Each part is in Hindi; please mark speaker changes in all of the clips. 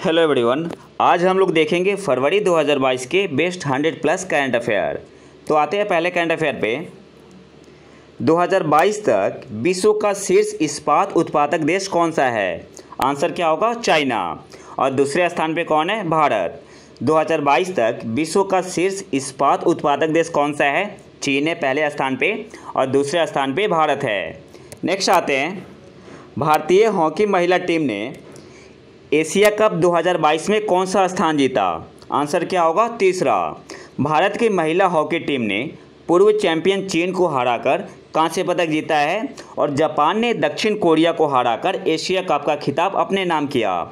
Speaker 1: हेलो एवरीवन, आज हम लोग देखेंगे फरवरी 2022 के बेस्ट 100 प्लस करंट अफेयर। तो आते हैं पहले करंट अफेयर पे। 2022 तक विश्व का शीर्ष इस्पात उत्पादक देश कौन सा है? आंसर क्या होगा? चाइना। और दूसरे स्थान पे कौन है? भारत। 2022 तक विश्व का शीर्ष इस्पात उत्पादक देश कौन सा है? चीन है पहले स्थान पे और दूसरे स्थान पे भारत है। नेक्स्ट आते हैं, भारतीय हॉकी महिला टीम ने एशिया कप 2022 में कौन सा स्थान जीता? आंसर क्या होगा? तीसरा। भारत की महिला हॉकी टीम ने पूर्व चैंपियन चीन को हराकर कांस्य पदक जीता है और जापान ने दक्षिण कोरिया को हराकर एशिया कप का खिताब अपने नाम किया।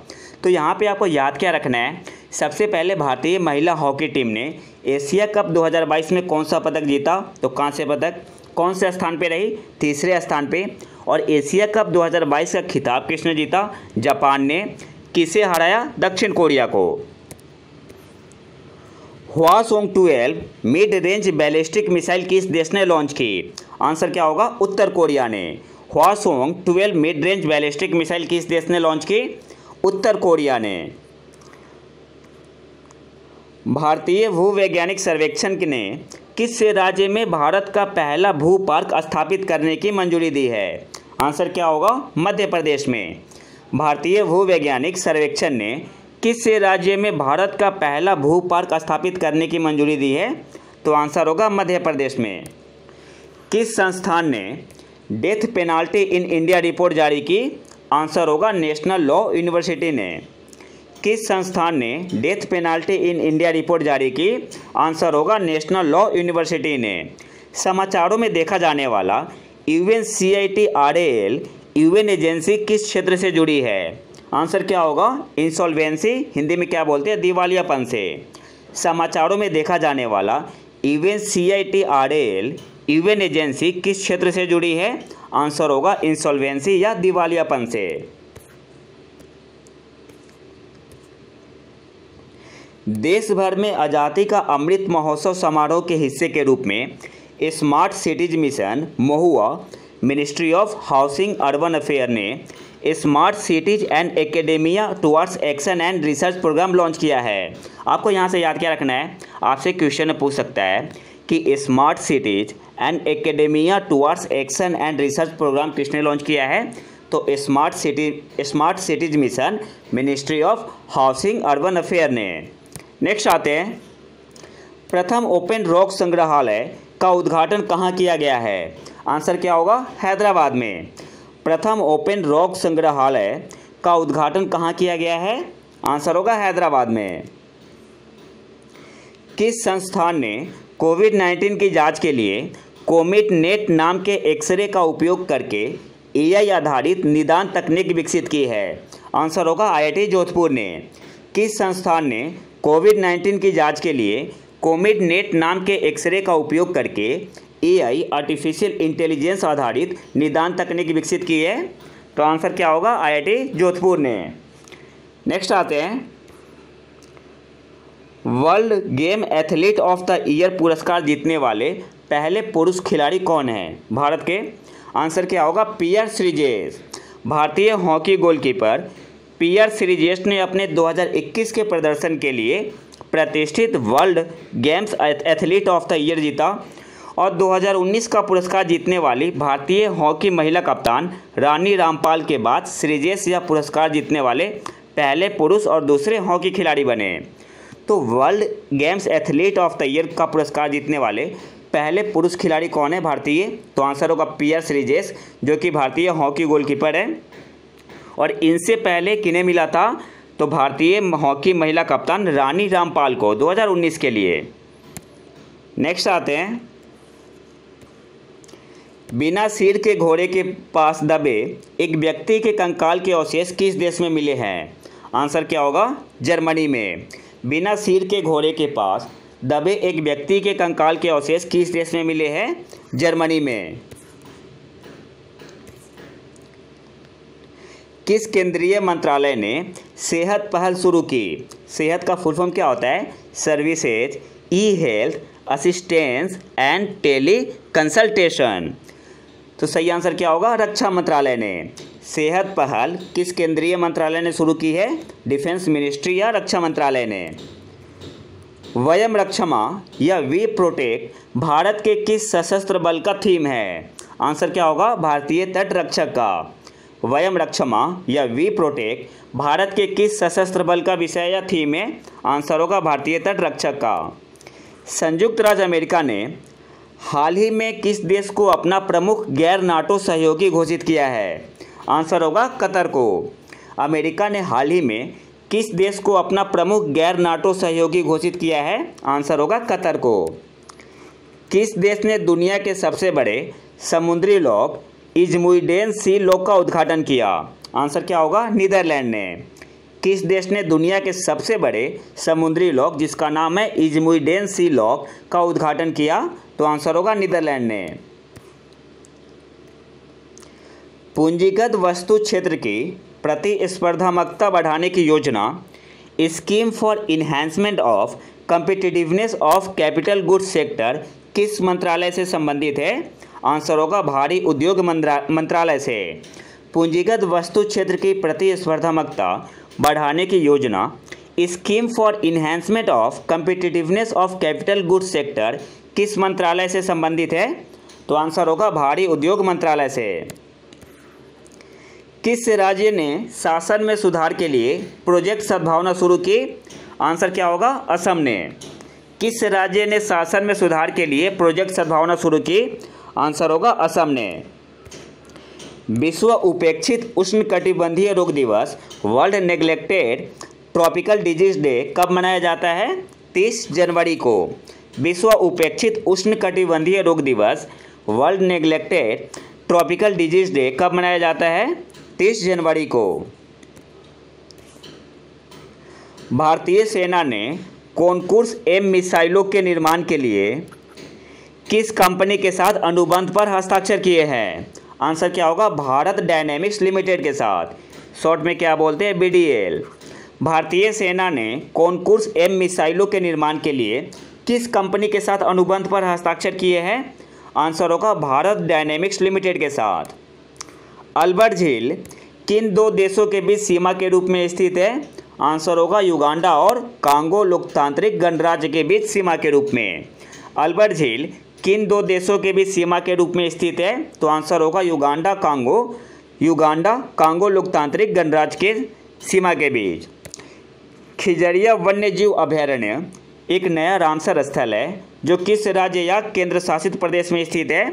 Speaker 1: तो यहाँ पे आपको याद क्या रखना है? सबसे पहले भारतीय महिला हॉकी टीम ने एशिया कप 2022 में कौन सा पदक जीता? तो कांस्य पदक। कौन से स्थान पे रही? तीसरे स्थान पे। और एशिया कप 2022 का खिताब किसने जीता? जापान ने। किसे हराया? दक्षिण कोरिया को। हवासोंग-12 मिड रेंज बैलिस्टिक मिसाइल किस देश ने लॉन्च की? आंसर क्या होगा? उत्तर कोरिया ने। हवासोंग-12 मिड रेंज बैलिस्टिक मिसाइल किस देश ने लॉन्च की? उत्तर कोरिया ने। भारतीय भूवैज्ञानिक सर्वेक्षण ने किस राज्य में भारत का पहला भू पार्क स्थापित करने की मंजूरी दी है? आंसर क्या होगा? मध्य प्रदेश में। भारतीय भूवैज्ञानिक सर्वेक्षण ने किस राज्य में भारत का पहला भू पार्क स्थापित करने की मंजूरी दी है? तो आंसर होगा मध्य प्रदेश में। किस संस्थान ने death penalty in India report जारी की? आंसर होगा नेशनल लॉ यूनिवर्सिटी ने। किस संस्थान ने death penalty in India report जारी की? आंसर होगा नेशनल लॉ यूनिवर्सिटी ने। समाचारों में देखा जाने वाला UNCITRAL यूएन एजेंसी किस क्षेत्र से जुड़ी है? आंसर क्या होगा? इंसॉल्वेंसी, हिंदी में क्या बोलते हैं? दिवालियापन से। समाचारों में देखा जाने वाला UNCITRAL यूएन एजेंसी किस क्षेत्र से जुड़ी है? आंसर होगा इंसॉल्वेंसी या दिवालियापन से। देश भर में आज़ादी का अमृत महोत्सव समारोह के हिस्से के रूप में smart cities mission MoHUA ministry of housing urban affair ने smart cities and academia towards action and research programme launch किया है। आपको यहाँ से याद क्या रखना है? आपसे क्वेश्चन पूछ सकता है कि smart cities and academia towards action and research program किसने लॉन्च किया है? तो smart cities mission ministry of housing urban affair ने। नेक्स्ट आते हैं, प्रथम ओपन रॉक संग्रहालय का उद्घाटन कहाँ किया गया है? आंसर क्या होगा? हैदराबाद में। प्रथम ओपन रॉक संग्रहालय का उद्घाटन कहाँ किया गया है? आंसर होगा हैदराबाद में। किस संस्थान ने कोविड-19 की जांच के लिए कोमिट नेट नाम के एक्सरे का उपयोग करके AI आधारित निदान तकनीक विकसित की है? आंसर होगा IIT जोधपुर ने। किस संस्थान ने कोविड-19 की जांच के लिए कोमिट नेट नाम के एक्सरे का उपयोग करके AI आर्टिफिशियल इंटेलिजेंस आधारित निदान तकनीक विकसित की है? तो आंसर क्या होगा? IIT जोधपुर ने। नेक्स्ट आते हैं, world game athlete of the year पुरस्कार जीतने वाले पहले पुरुष खिलाड़ी कौन हैं भारत के? आंसर क्या होगा? पियर श्रीजेश। भारतीय हॉकी गोलकीपर पियर श्रीजेश ने अपने 2021 के प्रदर्शन के लिए प्रतिष्ठित world games athlete of the year जीता और 2019 का पुरस्कार जीतने वाली भारतीय हॉकी महिला कप्तान रानी रामपाल के बाद श्रीजेश यह पुरस्कार जीतने वाले पहले पुरुष और दूसरे हॉकी खिलाड़ी बने। तो world games athlete of the year का पुरस्कार जीतने वाले पहले पुरुष खिलाड़ी कौन है भारतीय? तो आंसर होगा पियर श्रीजेश, जो कि भारतीय हॉकी गोलकीपर है। और इनसे पहले किन्हें मिला था? तो भारतीय हॉकी महिला कप्तान रानी रामपाल को 2019 के लिए। नेक्स्ट आते हैं, बिना सिर के घोड़े के पास दबे एक व्यक्ति के कंकाल के अवशेष किस देश में मिले हैं? आंसर क्या होगा? जर्मनी में। बिना सिर के घोड़े के पास दबे एक व्यक्ति के कंकाल के अवशेष किस देश में मिले हैं? जर्मनी में। किस केंद्रीय मंत्रालय ने सेहत पहल शुरू की? सेहत का फुल फॉर्म क्या होता है? Services, e health, assistance and tele consultation. तो सही आंसर क्या होगा? रक्षा मंत्रालय ने। सेहत पहल किस केंद्रीय मंत्रालय ने शुरू की है? डिफेंस मिनिस्ट्री या रक्षा मंत्रालय ने। वयम रक्षमा या वी प्रोटेक्ट भारत के किस सशस्त्र बल का थीम है? आंसर क्या होगा? भारतीय तट रक्षक का। वयम रक्षमा या वी प्रोटेक्ट भारत के किस सशस्त्र बल का विषय या थीम है? आंसर होगा भारतीय तट रक्षक का। संयुक्त राज्य अमेरिका ने हाल ही में किस देश को अपना प्रमुख गैर नाटो सहयोगी घोषित किया है? आंसर होगा कतर को। अमेरिका ने हाल ही में किस देश को अपना प्रमुख गैर नाटो सहयोगी घोषित किया है? आंसर होगा कतर को। किस देश ने दुनिया के सबसे बड़े समुद्री लॉक इज़मुइडेन सी लॉक का उद्घाटन किया? आंसर क्या होगा? नीदरलैंड ने। किस देश ने दुनिया के सबसे बड़े समुद्री लॉक जिसका नाम है इज़मुइडेन सी लॉक का उद्घाटन किया? तो आंसर होगा नीदरलैंड ने। पूंजीगत वस्तु क्षेत्र की प्रतिस्पर्धात्मकता बढ़ाने की योजना scheme for enhancement of competitiveness of capital goods sector किस मंत्रालय से संबंधित है? आंसर होगा भारी उद्योग मंत्रालय से। पूंजीगत वस्तु क्षेत्र की प्रतिस्पर्धात्मकता बढ़ाने की योजना scheme for enhancement of competitiveness of capital goods sector किस मंत्रालय से संबंधित है? तो आंसर होगा भारी उद्योग मंत्रालय से। किस राज्य ने शासन में सुधार के लिए प्रोजेक्ट सद्भावना शुरू की? आंसर क्या होगा? असम ने। किस राज्य ने शासन में सुधार के लिए प्रोजेक्ट सद्भावना शुरू की? आंसर होगा असम ने। विश्व उपेक्षित उष्णकटिबंधीय रोग दिवस world neglected tropical disease day कब मनाया जाता है? 30 जनवरी को। विश्व उपेक्षित उष्णकटिबंधीय रोग दिवस world neglected tropical disease day कब मनाया जाता है? 30 जनवरी को। भारतीय सेना ने कॉनकूर्स एम मिसाइलों के निर्माण के लिए किस कंपनी के साथ अनुबंध पर हस्ताक्षर किए हैं? आंसर क्या होगा? भारत डायनेमिक्स लिमिटेड के साथ, शॉर्ट में क्या बोलते हैं? BDL। भारतीय सेना ने कॉनकूर्स एम मिसाइलों के निर्माण के लिए किस कंपनी के साथ अनुबंध पर हस्ताक्षर किए हैं? आंसर होगा भारत डायनेमिक्स लिमिटेड के साथ। अल्बर्ट झील किन दो देशों के बीच सीमा के रूप में स्थित है? आंसर होगा युगांडा और कांगो लोकतांत्रिक गणराज्य के बीच सीमा के रूप में। अल्बर्ट झील किन दो देशों के बीच सीमा के रूप में स्थित है? तो आंसर होगा युगांडा कांगो लोकतांत्रिक गणराज्य के सीमा के बीच। खिजरिया वन्यजीव अभयारण्य एक नया रामसर स्थल है जो किस राज्य या केंद्र शासित प्रदेश में स्थित है?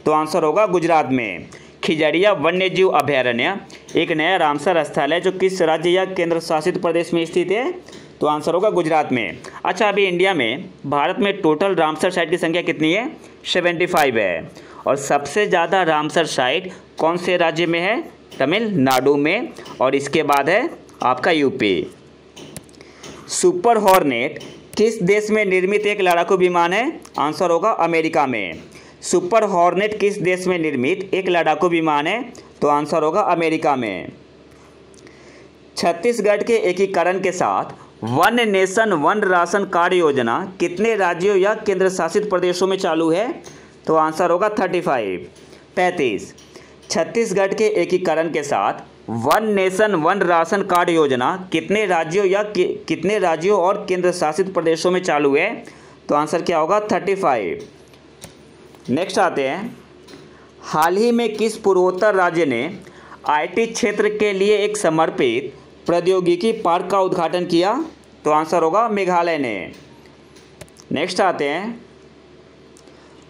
Speaker 1: तो आंसर होगा गुजरात में। खिजरिया वन्यजीव अभयारण्य एक नया रामसर स्थल है जो किस राज्य या केंद्र शासित प्रदेश में स्थित है? तो आंसर होगा गुजरात में। अच्छा, अभी इंडिया में भारत में टोटल रामसर साइट की संख्या कितनी है? 75 है। और सबसे ज़्यादा रामसर साइट कौन से राज्य में है? तमिलनाडु में। और इसके बाद है आपका यूपी। सुपर हॉर्नेट किस देश में निर्मित एक लड़ाकू विमान है? आंसर होगा अमेरिका में। सुपर हॉर्नेट किस देश में निर्मित एक लड़ाकू विमान है? तो आंसर होगा अमेरिका में। छत्तीसगढ़ के एकीकरण के साथ one nation one ration card योजना कितने राज्यों या केंद्र शासित प्रदेशों में चालू है? तो आंसर होगा 35। छत्तीसगढ़ के एकीकरण के साथ one nation one ration card योजना कितने राज्यों और केंद्र शासित प्रदेशों में चालू है? तो आंसर क्या होगा? 35। नेक्स्ट आते हैं, हाल ही में किस पूर्वोत्तर राज्य ने IT क्षेत्र के लिए एक समर्पित प्रौद्योगिकी पार्क का उद्घाटन किया? तो आंसर होगा मेघालय ने। नेक्स्ट आते हैं,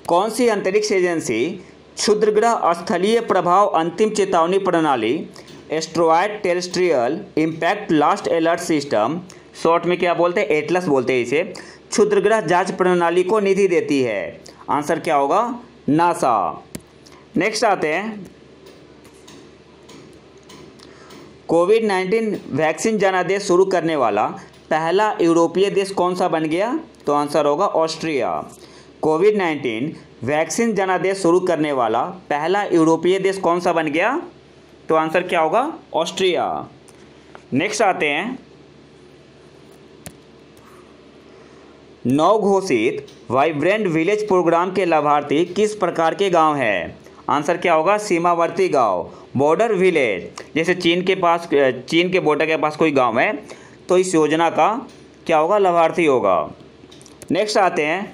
Speaker 1: कौन सी अंतरिक्ष एजेंसी क्षुद्रग्रह स्थलीय प्रभाव अंतिम चेतावनी प्रणाली asteroid terrestrial impact last alert system, short में क्या बोलते हैं? एटलस बोलते हैं इसे, क्षुद्रग्रह जांच प्रणाली को निधि देती है? आंसर क्या होगा? नासा। नेक्स्ट आते हैं, कोविड-19 वैक्सीन जनादेश शुरू करने वाला पहला यूरोपीय देश कौन सा बन गया? तो आंसर होगा ऑस्ट्रिया। कोविड-19 वैक्सीन जनादेश शुरू करने वाला पहला यूरोपीय देश कौन सा बन गया? तो आंसर क्या होगा? ऑस्ट्रिया। नेक्स्ट आते हैं, नव घोषित वाइब्रेंट विलेज प्रोग्राम के लाभार्थी किस प्रकार के गांव हैं? आंसर क्या होगा? सीमावर्ती गांव, बॉर्डर विलेज। जैसे चीन के बॉर्डर के पास कोई गांव है तो इस योजना का क्या होगा? लाभार्थी होगा। नेक्स्ट आते हैं,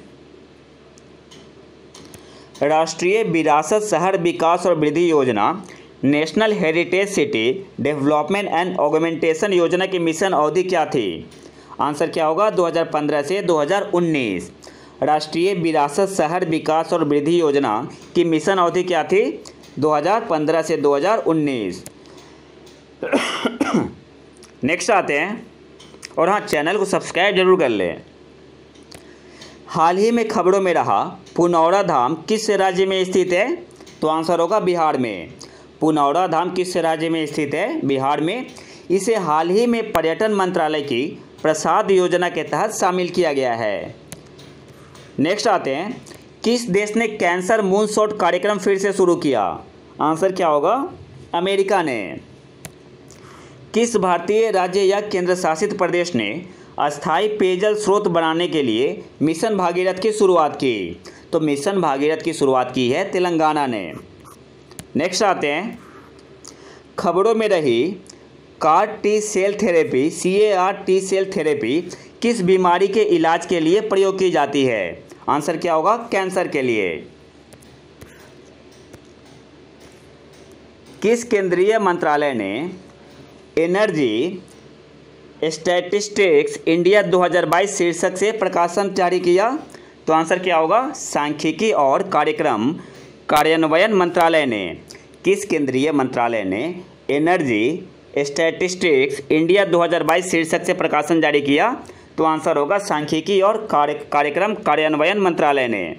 Speaker 1: राष्ट्रीय विरासत शहर विकास और वृद्धि योजना, national heritage city development and augmentation योजना की मिशन अवधि क्या थी? आंसर क्या होगा? 2015 से 2019। राष्ट्रीय विरासत शहर विकास और वृद्धि योजना की मिशन अवधि क्या थी? 2015 से 2019। नेक्स्ट आते हैं, और हाँ, चैनल को सब्सक्राइब जरूर कर लें। हाल ही में खबरों में रहा पुनौरा धाम किस राज्य में स्थित है? तो आंसर होगा बिहार में। पुनौरा धाम किस राज्य में स्थित है? बिहार में। इसे हाल ही में पर्यटन मंत्रालय की प्रसाद योजना के तहत शामिल किया गया है। नेक्स्ट आते हैं, किस देश ने कैंसर मूनशॉट कार्यक्रम फिर से शुरू किया? आंसर क्या होगा? अमेरिका ने। किस भारतीय राज्य या केंद्र शासित प्रदेश ने अस्थायी पेयजल स्रोत बनाने के लिए मिशन भागीरथ की शुरुआत की? तो मिशन भागीरथ की शुरुआत की है तेलंगाना ने। नेक्स्ट आते हैं, खबरों में रही CAR T cell therapy, CAR T cell therapy किस बीमारी के इलाज के लिए प्रयोग की जाती है? आंसर क्या होगा? कैंसर के लिए। किस केंद्रीय मंत्रालय ने एनर्जी स्टैटिस्टिक्स इंडिया 2022 शीर्षक से प्रकाशन जारी किया? तो आंसर क्या होगा? सांख्यिकी और कार्यक्रम कार्यान्वयन मंत्रालय ने। किस केंद्रीय मंत्रालय ने एनर्जी स्टैटिस्टिक्स इंडिया 2022 शीर्षक से प्रकाशन जारी किया? तो आंसर होगा सांख्यिकी और कार्यक्रम कार्यान्वयन मंत्रालय ने।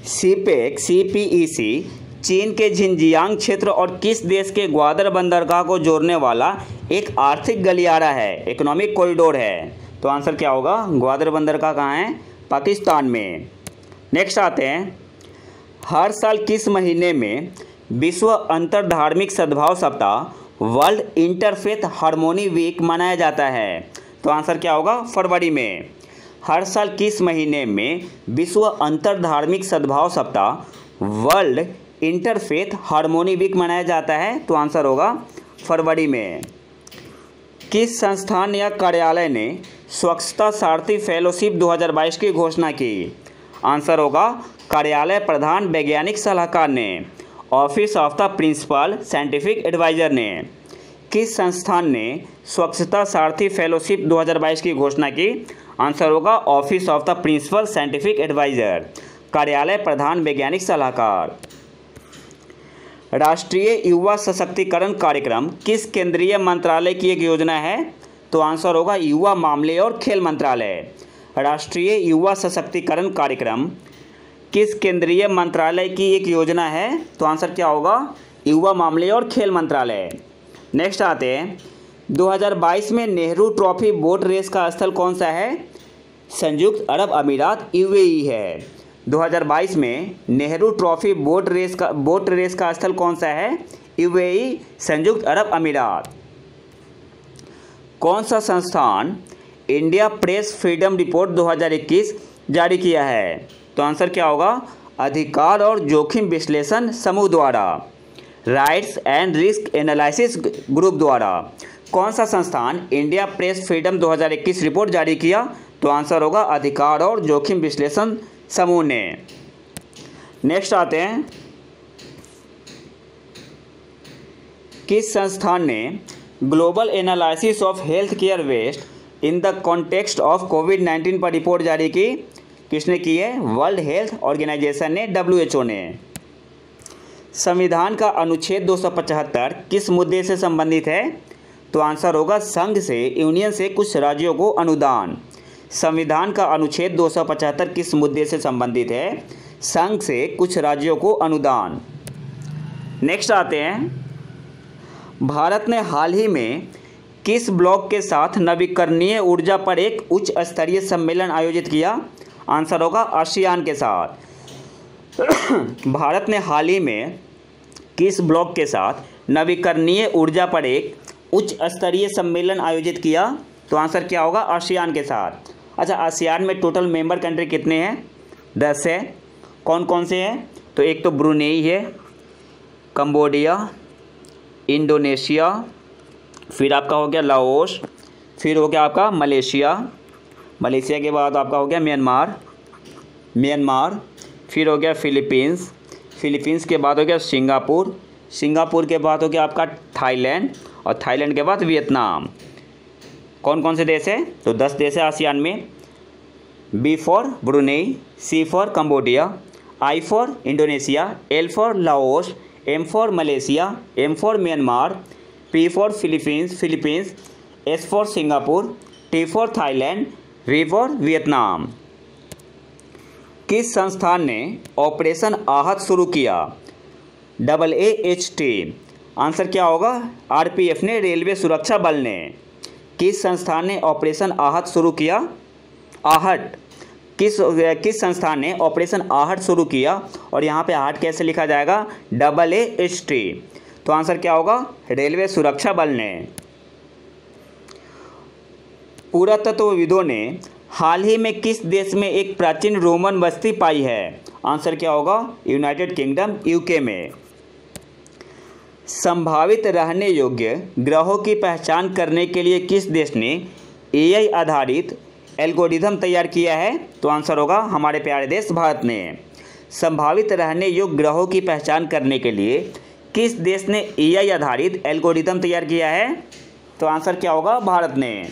Speaker 1: CPEC चीन के झिंजियांग क्षेत्र और किस देश के ग्वादर बंदरगाह को जोड़ने वाला एक आर्थिक गलियारा है, इकोनॉमिक कॉरिडोर है? तो आंसर क्या होगा? ग्वादर बंदरगाह कहाँ है? पाकिस्तान में। नेक्स्ट आते हैं, हर साल किस महीने में विश्व अंतर धार्मिक सद्भाव सप्ताह वर्ल्ड इंटरफेथ हार्मोनी वीक मनाया जाता है? तो आंसर क्या होगा? फरवरी में। हर साल किस महीने में विश्व अंतर धार्मिक सद्भाव सप्ताह वर्ल्ड इंटरफेथ हार्मोनी वीक मनाया जाता है? तो आंसर होगा फरवरी में। किस संस्थान या कार्यालय ने स्वच्छता सारथी फेलोशिप 2022 की घोषणा की? आंसर होगा कार्यालय प्रधान वैज्ञानिक सलाहकार ने, office of the principal scientific advisor ने। किस संस्थान ने स्वच्छता सारथी फेलोशिप 2022 की घोषणा की? आंसर होगा office of the principal scientific advisor, कार्यालय प्रधान वैज्ञानिक सलाहकार। राष्ट्रीय युवा सशक्तिकरण कार्यक्रम किस केंद्रीय मंत्रालय की एक योजना है? तो आंसर होगा युवा मामले और खेल मंत्रालय। राष्ट्रीय युवा सशक्तिकरण कार्यक्रम किस केंद्रीय मंत्रालय की एक योजना है? तो आंसर क्या होगा? युवा मामले और खेल मंत्रालय। नेक्स्ट आते हैं, 2022 में नेहरू ट्रॉफी बोट रेस का स्थल कौन सा है? संयुक्त अरब अमीरात, UAE है। 2022 में नेहरू ट्रॉफी बोट रेस का स्थल कौन सा है? UAE, संयुक्त अरब अमीरात। कौन सा संस्थान इंडिया प्रेस फ्रीडम रिपोर्ट 2021 जारी किया है? तो आंसर क्या होगा? अधिकार और जोखिम विश्लेषण समूह द्वारा, rights and risk analysis group द्वारा। कौन सा संस्थान इंडिया प्रेस फ्रीडम 2021 रिपोर्ट जारी किया? तो आंसर होगा अधिकार और जोखिम विश्लेषण समूह ने। नेक्स्ट आते हैं, किस संस्थान ने global analysis of health care waste in the context of कोविड-19 पर रिपोर्ट जारी की? किसने की है? वर्ल्ड हेल्थ ऑर्गेनाइजेशन ने, WHO ने। संविधान का अनुच्छेद 275 किस मुद्दे से संबंधित है? तो आंसर होगा संघ से, यूनियन से कुछ राज्यों को अनुदान। संविधान का अनुच्छेद 275 किस मुद्दे से संबंधित है? संघ से कुछ राज्यों को अनुदान। नेक्स्ट आते हैं, भारत ने हाल ही में किस ब्लॉक के साथ नवीकरणीय ऊर्जा पर एक उच्च स्तरीय सम्मेलन आयोजित किया? आंसर होगा आसियान के साथ। भारत ने हाल ही में किस ब्लॉक के साथ नवीकरणीय ऊर्जा पर एक उच्च स्तरीय सम्मेलन आयोजित किया? तो आंसर क्या होगा? आसियान के साथ। अच्छा, आसियान में टोटल मेंबर कंट्री कितने हैं? 10 है। कौन कौन से हैं? तो एक तो ब्रुनेई है, कंबोडिया, इंडोनेशिया, फिर आपका हो गया लाओस, फिर हो गया आपका मलेशिया, मलेशिया के बाद आपका हो गया म्यांमार, फिर हो गया फिलीपींस, फिलीपींस के बाद हो गया सिंगापुर, सिंगापुर के बाद हो गया आपका थाईलैंड, और थाईलैंड के बाद वियतनाम। कौन कौन से देश है? तो 10 देश है आसियान में। B for Brunei, C for Cambodia, I for Indonesia, L for Laos, M for Malaysia, M for Myanmar, P for Philippines, S for Singapore, T for Thailand, V for Vietnam. किस संस्थान ने ऑपरेशन आहत शुरू किया? AAHT। आंसर क्या होगा? RPF ने, रेलवे सुरक्षा बल ने। किस संस्थान ने ऑपरेशन आहत शुरू किया? आहट। किस संस्थान ने ऑपरेशन आहट शुरू किया? और यहाँ पे आहट कैसे लिखा जाएगा? AAHT। तो आंसर क्या होगा? रेलवे सुरक्षा बल ने। पुरातत्वविदों ने हाल ही में किस देश में एक प्राचीन रोमन बस्ती पाई है? आंसर क्या होगा? यूनाइटेड किंगडम, UK में। संभावित रहने योग्य ग्रहों की पहचान करने के लिए किस देश ने AI आधारित एल्गोरिथम तैयार किया है? तो आंसर होगा हमारे प्यारे देश भारत ने। संभावित रहने योग्य ग्रहों की पहचान करने के लिए किस देश ने AI आधारित एल्गोरिथम तैयार किया है? तो आंसर क्या होगा? भारत ने।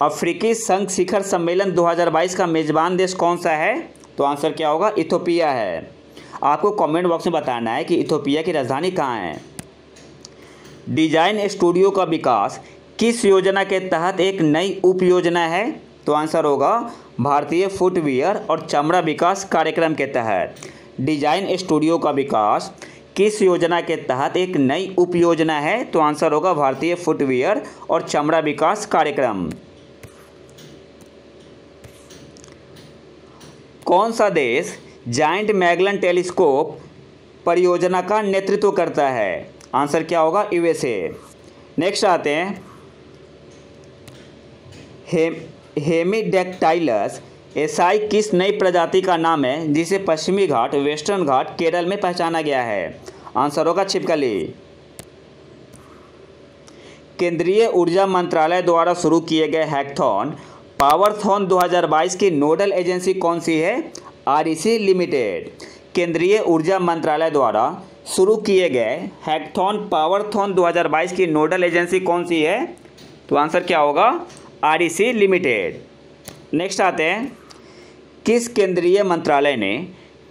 Speaker 1: अफ्रीकी संघ शिखर सम्मेलन 2022 का मेजबान देश कौन सा है? तो आंसर क्या होगा? इथोपिया है। आपको कमेंट बॉक्स में बताना है कि इथोपिया की राजधानी कहाँ है। डिजाइन स्टूडियो का विकास किस योजना के तहत एक नई उप योजना है? तो आंसर होगा भारतीय फुटवियर और चमड़ा विकास कार्यक्रम के तहत। डिजाइन स्टूडियो का विकास किस योजना के तहत एक नई उप योजना है? तो आंसर होगा भारतीय फुटवियर और चमड़ा विकास कार्यक्रम। कौन सा देश जायंट मैगलन टेलीस्कोप परियोजना का नेतृत्व करता है? आंसर क्या होगा? USA। नेक्स्ट आते हैं, हेमीडेक्टाइलस एसाई किस नई प्रजाति का नाम है जिसे पश्चिमी घाट, वेस्टर्न घाट, केरल में पहचाना गया है? आंसर होगा छिपकली। केंद्रीय ऊर्जा मंत्रालय द्वारा शुरू किए गए हैकथॉन पावरथॉन 2022 की नोडल एजेंसी कौन सी है? REC limited. केंद्रीय ऊर्जा मंत्रालय द्वारा शुरू किए गए हैकथॉन पावरथॉन 2022 की नोडल एजेंसी कौन सी है? तो आंसर क्या होगा? REC limited. नेक्स्ट आते हैं, किस केंद्रीय मंत्रालय ने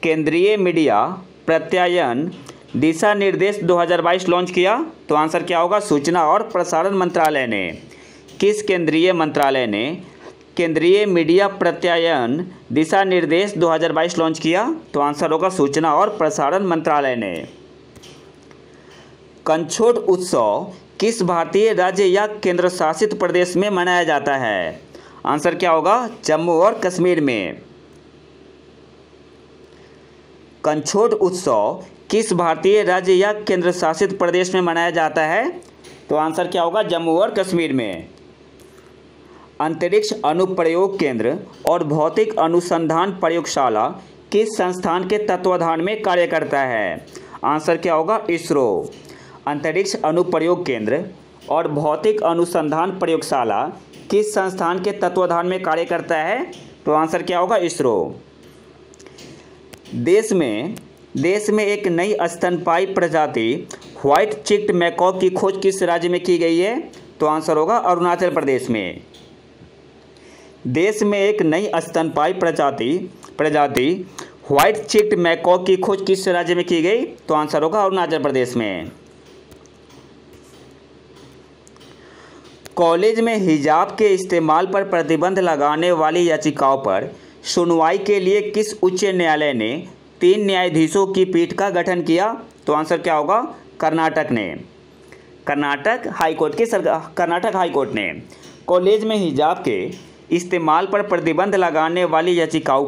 Speaker 1: केंद्रीय मीडिया प्रत्यायन दिशा निर्देश 2022 लॉन्च किया? तो आंसर क्या होगा? सूचना और प्रसारण मंत्रालय ने। किस केंद्रीय मंत्रालय ने केंद्रीय मीडिया प्रत्यायन दिशा निर्देश 2022 लॉन्च किया? तो आंसर होगा सूचना और प्रसारण मंत्रालय ने। कंछोट उत्सव किस भारतीय राज्य या केंद्र शासित प्रदेश में मनाया जाता है? आंसर क्या होगा? जम्मू और कश्मीर में। कंछोट उत्सव किस भारतीय राज्य या केंद्र शासित प्रदेश में मनाया जाता है? तो आंसर क्या होगा? जम्मू और कश्मीर में। अंतरिक्ष अनुप्रयोग केंद्र और भौतिक अनुसंधान प्रयोगशाला किस संस्थान के तत्वाधान में कार्य करता है? आंसर क्या होगा? इसरो। अंतरिक्ष अनुप्रयोग केंद्र और भौतिक अनुसंधान प्रयोगशाला किस संस्थान के तत्वाधान में कार्य करता है? तो आंसर क्या होगा? इसरो। देश में एक नई स्तनपायी प्रजाति व्हाइट चिक्ड मैकॉ की खोज किस राज्य में की गई है? तो आंसर होगा अरुणाचल प्रदेश में। देश में एक नई स्तनपायी प्रजाति व्हाइट चिक्ड मैकॉ की खोज किस राज्य में की गई? तो आंसर होगा अरुणाचल प्रदेश में। कॉलेज में हिजाब के इस्तेमाल पर प्रतिबंध लगाने वाली याचिकाओं पर सुनवाई के लिए किस उच्च न्यायालय ने 3 न्यायाधीशों की पीठ का गठन किया? तो आंसर क्या होगा? कर्नाटक ने। कर्नाटक हाईकोर्ट ने कॉलेज में हिजाब के इस्तेमाल पर प्रतिबंध लगाने वाली याचिकाओं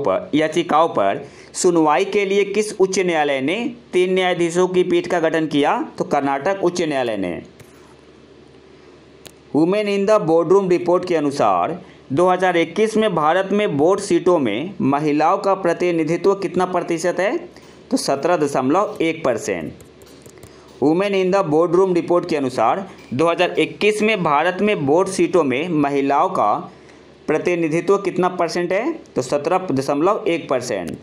Speaker 1: पर सुनवाई के लिए किस उच्च न्यायालय ने 3 न्यायाधीशों की पीठ का गठन किया? तो कर्नाटक उच्च न्यायालय ने। Women in the boardroom report के अनुसार 2021 में भारत में बोर्ड सीटों में महिलाओं का प्रतिनिधित्व कितना प्रतिशत है? तो 17.1%। Women in the board room report के अनुसार 2021 में भारत में बोर्ड सीटों में महिलाओं का प्रतिनिधित्व कितना परसेंट है? तो 17.1%।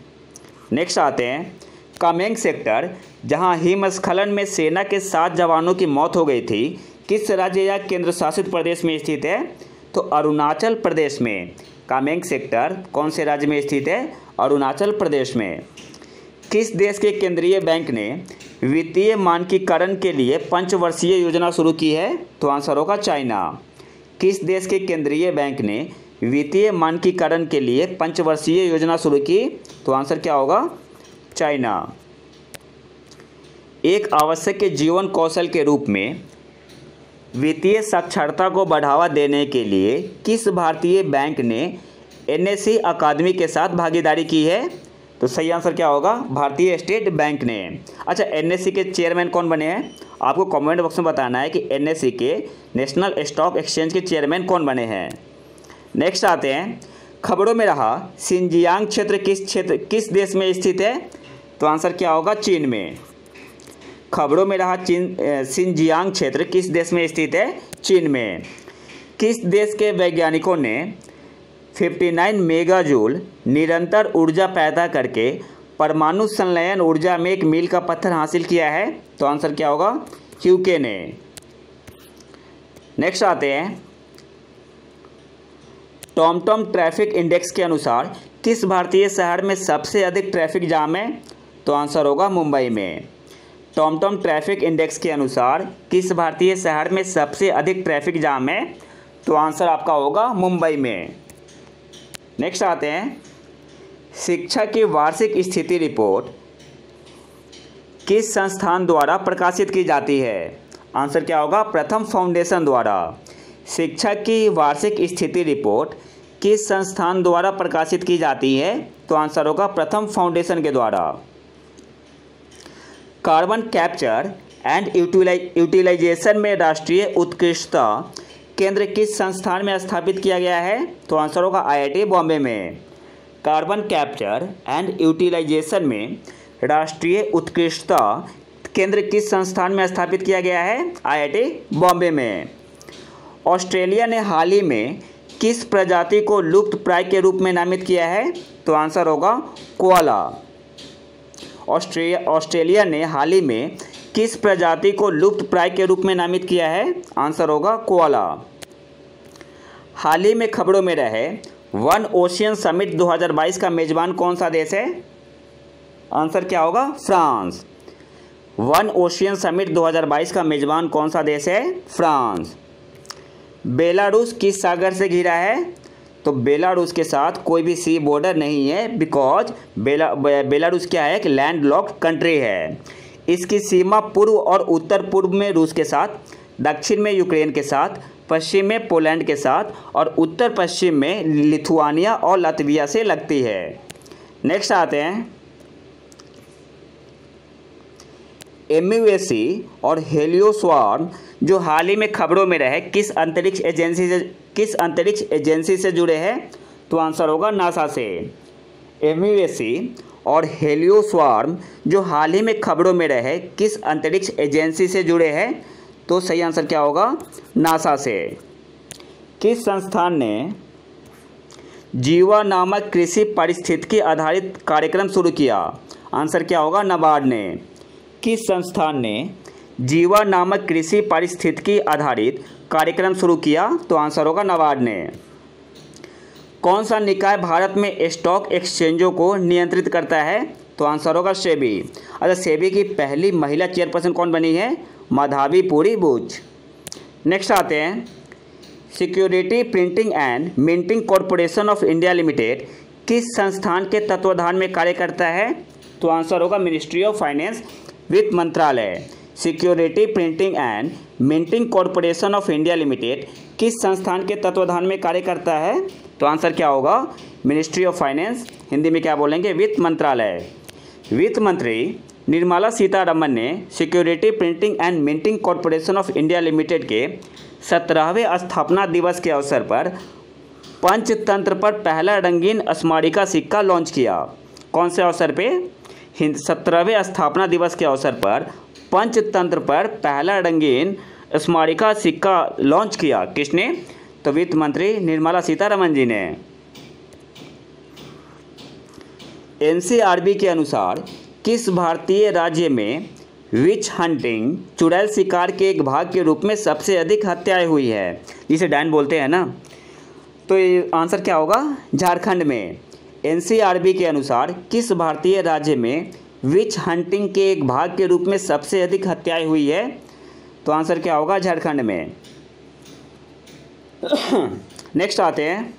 Speaker 1: नेक्स्ट आते हैं, कामेंग सेक्टर जहां हिमस्खलन में सेना के 7 जवानों की मौत हो गई थी, किस राज्य या केंद्र शासित प्रदेश में स्थित है? तो अरुणाचल प्रदेश में। कामेंग सेक्टर कौन से राज्य में स्थित है? अरुणाचल प्रदेश में। किस देश के केंद्रीय बैंक ने वित्तीय मानकीकरण के लिए 5 वर्षीय योजना शुरू की है? तो आंसर होगा चाइना। किस देश के केंद्रीय बैंक ने वित्तीय मानकीकरण के लिए 5 वर्षीय योजना शुरू की? तो आंसर क्या होगा? चाइना। एक आवश्यक जीवन कौशल के रूप में वित्तीय साक्षरता को बढ़ावा देने के लिए किस भारतीय बैंक ने NSE अकादमी के साथ भागीदारी की है? तो सही आंसर क्या होगा? भारतीय स्टेट बैंक ने। अच्छा, NSE के चेयरमैन कौन बने हैं? आपको कमेंट बॉक्स में बताना है कि NSE के नेशनल स्टॉक एक्सचेंज के चेयरमैन कौन बने हैं। नेक्स्ट आते हैं, खबरों में रहा सिंजियांग क्षेत्र किस देश में स्थित है? तो आंसर क्या होगा? चीन में। खबरों में रहा सिंजियांग क्षेत्र किस देश में स्थित है? चीन में। किस देश के वैज्ञानिकों ने 59 मेगाजूल निरंतर ऊर्जा पैदा करके परमाणु संलयन ऊर्जा में एक मील का पत्थर हासिल किया है? तो आंसर क्या होगा? यूके ने। नेक्स्ट आते हैं, टॉमटॉम ट्रैफिक इंडेक्स के अनुसार किस भारतीय शहर में सबसे अधिक ट्रैफिक जाम है? तो आंसर होगा मुंबई में। टॉमटॉम ट्रैफिक इंडेक्स के अनुसार किस भारतीय शहर में सबसे अधिक ट्रैफिक जाम है? तो आंसर आपका होगा मुंबई में। नेक्स्ट आते हैं, शिक्षा की वार्षिक स्थिति रिपोर्ट किस संस्थान द्वारा प्रकाशित की जाती है? आंसर क्या होगा? प्रथम फाउंडेशन द्वारा। शिक्षा की वार्षिक स्थिति रिपोर्ट किस संस्थान द्वारा प्रकाशित की जाती है? तो आंसर होगा प्रथम फाउंडेशन के द्वारा। कार्बन कैप्चर एंड यूटिलाइजेशन में राष्ट्रीय उत्कृष्टता केंद्र किस संस्थान में स्थापित किया गया है? तो आंसर होगा IIT बॉम्बे में। कार्बन कैप्चर एंड यूटिलाइजेशन में राष्ट्रीय उत्कृष्टता केंद्र किस संस्थान में स्थापित किया गया है? IIT बॉम्बे में। ऑस्ट्रेलिया ने हाल ही में किस प्रजाति को लुप्त प्राय के रूप में नामित किया है? तो आंसर होगा कोआला। ऑस्ट्रेलिया ने हाल ही में किस प्रजाति को लुप्त प्राय के रूप में नामित किया है? आंसर होगा कोआला। हाल ही में खबरों में रहे वन ओशियन समिट 2022 का मेजबान कौन सा देश है? आंसर क्या होगा? फ्रांस। वन ओशियन समिट 2022 का मेजबान कौन सा देश है? फ्रांस। बेलारूस किस सागर से घिरा है? तो बेलारूस के साथ कोई भी सी बॉर्डर नहीं है, बिकॉज बेलारूस क्या है? एक लैंड लॉक्ड कंट्री है। इसकी सीमा पूर्व और उत्तर पूर्व में रूस के साथ, दक्षिण में यूक्रेन के साथ, पश्चिम में पोलैंड के साथ और उत्तर पश्चिम में लिथुआनिया और लातविया से लगती है। नेक्स्ट आते हैं, MUSC और हेलियोस्वार्म जो हाल ही में खबरों में रहे किस अंतरिक्ष एजेंसी से जुड़े हैं? तो आंसर होगा नासा से। MUSC और हेलियोस्वार्म जो हाल ही में खबरों में रहे किस अंतरिक्ष एजेंसी से जुड़े हैं? तो सही आंसर क्या होगा? नासा से। किस संस्थान ने जीवा नामक कृषि पारिस्थितिकी आधारित कार्यक्रम शुरू किया? आंसर क्या होगा? नाबार्ड ने। किस संस्थान ने जीवा नामक कृषि पारिस्थितिकी आधारित कार्यक्रम शुरू किया? तो आंसर होगा नाबार्ड ने। कौन सा निकाय भारत में स्टॉक एक्सचेंजों को नियंत्रित करता है? तो आंसर होगा सेबी। अच्छा, सेबी की पहली महिला चेयरपर्सन कौन बनी है? माधवी बुच। नेक्स्ट आते हैं, security printing and minting corporation of India limited किस संस्थान के तत्वाधान में कार्य करता है? तो आंसर होगा मिनिस्ट्री ऑफ फाइनेंस, वित्त मंत्रालय। Security printing and minting corporation of India limited किस संस्थान के तत्वाधान में कार्य करता है? तो आंसर क्या होगा? मिनिस्ट्री ऑफ फाइनेंस, हिंदी में क्या बोलेंगे? वित्त मंत्रालय। वित्त मंत्री निर्मला सीतारमन ने security printing and minting corporation of India limited के 17वें स्थापना दिवस के अवसर पर पंचतंत्र पर पहला रंगीन स्मारिका सिक्का लॉन्च किया? कौन से अवसर पे? 17वें स्थापना दिवस के अवसर पर पंचतंत्र पर पहला रंगीन स्मारिका सिक्का लॉन्च किया। किसने? तो वित्त मंत्री निर्मला सीतारमण जी ने। एनसीआरबी के अनुसार किस भारतीय राज्य में विच हंटिंग, चुड़ैल शिकार के एक भाग के रूप में सबसे अधिक हत्याएं हुई है, जिसे डैन बोलते हैं ना? तो ये आंसर क्या होगा? झारखंड में। एनसीआरबी के अनुसार किस भारतीय राज्य में विच हंटिंग के एक भाग के रूप में सबसे अधिक हत्याएं हुई है? तो आंसर क्या होगा? झारखंड में। नेक्स्ट आते हैं,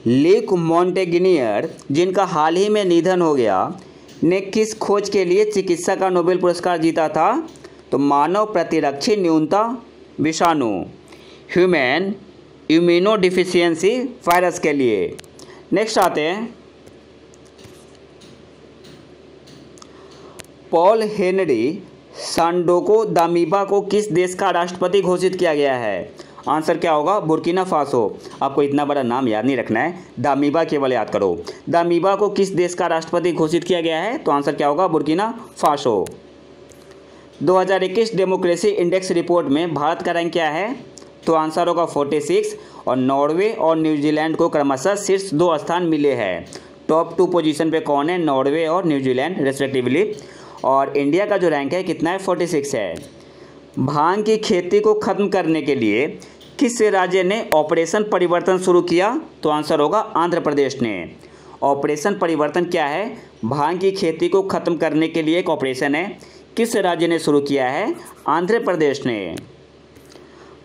Speaker 1: ल्यूक मॉन्टेगिनियर, जिनका हाल ही में निधन हो गया, ने किस खोज के लिए चिकित्सा का नोबेल पुरस्कार जीता था? तो मानव प्रतिरक्षी न्यूनता विषाणु, ह्यूमन इम्यूनोडिफिशियंसी वायरस के लिए। नेक्स्ट आते हैं, पॉल हेनरी सांडोको दामीबा को किस देश का राष्ट्रपति घोषित किया गया है? आंसर क्या होगा? Burkina Faso. आपको इतना बड़ा नाम याद नहीं रखना है, दामीबा केवल याद करो। दामीबा को किस देश का राष्ट्रपति घोषित किया गया है? तो आंसर क्या होगा? Burkina Faso. 2021 democracy index report में भारत का रैंक क्या है? तो आंसर होगा 46, और नॉर्वे और न्यूजीलैंड को क्रमशः शीर्ष 2 स्थान मिले हैं। टॉप 2 पोजीशन पे कौन है? नॉर्वे और न्यूजीलैंड रेस्पेक्टिवली। और इंडिया का जो रैंक है कितना है? 46 है। भांग की खेती को खत्म करने के लिए किस राज्य ने ऑपरेशन परिवर्तन शुरू किया? तो आंसर होगा आंध्र प्रदेश ने। ऑपरेशन परिवर्तन क्या है? भांग की खेती को खत्म करने के लिए एक ऑपरेशन है। किस राज्य ने शुरू किया है? आंध्र प्रदेश ने।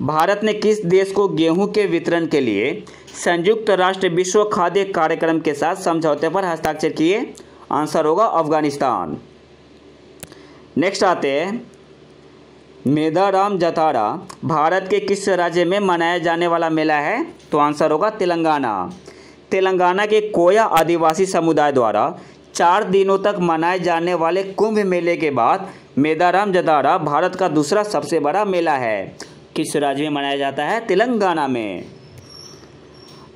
Speaker 1: भारत ने किस देश को गेहूं के वितरण के लिए संयुक्त राष्ट्र विश्व खाद्य कार्यक्रम के साथ समझौते पर हस्ताक्षर किए? आंसर होगा अफगानिस्तान। नेक्स्ट आते हैं, मेदाराम जातरा भारत के किस राज्य में मनाया जाने वाला मेला है? तो आंसर होगा तेलंगाना। तेलंगाना के कोया आदिवासी समुदाय द्वारा 4 दिनों तक मनाए जाने वाले कुंभ मेले के बाद मेदाराम जातरा भारत का दूसरा सबसे बड़ा मेला है। किस राज्य में मनाया जाता है? तेलंगाना में।